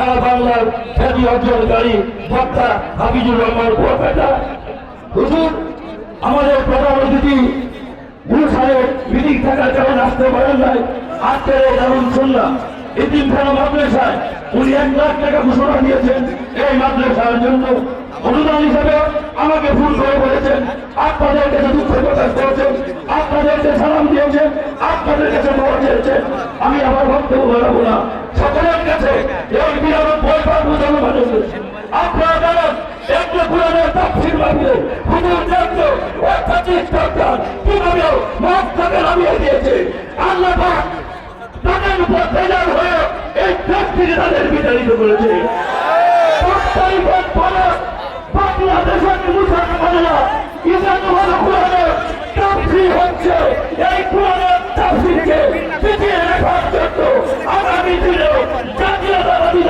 সারা বাংলার খ্যাতি অর্জনকারী বক্তা হাফিজুর রহমান কুয়াকাটা। হুজুর আমাদের প্রধান অতিথি গুরু সাহেব মিটিং থাকার কারণে আসতে পারেন নাই। আজকের এই দারুণ শুনলাম এতিমখানা মাদ্রাসায় উনি 1 লাখ টাকা ঘোষণা দিয়েছেন এই মাদ্রাসার জন্য। অনুদান হিসেবে আমাকে ফোন করে বলেছেন, আপনাদের কাছে দুঃখ প্রকাশ করেছেন, আপনাদেরকে সালাম দিয়েছেন, আপনাদের কাছে দোয়া চেয়েছেন। আমি আমার বক্তব্য বাড়াবো না। সকলের কাছে এই 92 জনমানুষ আপনারা জানেন একটা কোরআনের তাফসীর মাহফিলে হুজুর দেখতো 25 টাকা কিভাবে মক্কাকে নামিয়ে দিয়েছে। আল্লাহ পাক তাদের উপর বেজার হয়ে এই দেশ থেকে তাদের বিতাড়িত করেছে। বাংলাদেশের মুসলমানেরা ইসলামের কোরআনের তাফসীর হচ্ছে। এই কোরআনের তাফসীরকে পিছিয়ে রাখার জন্য আগামী দিনে জাতীয়তাবাদী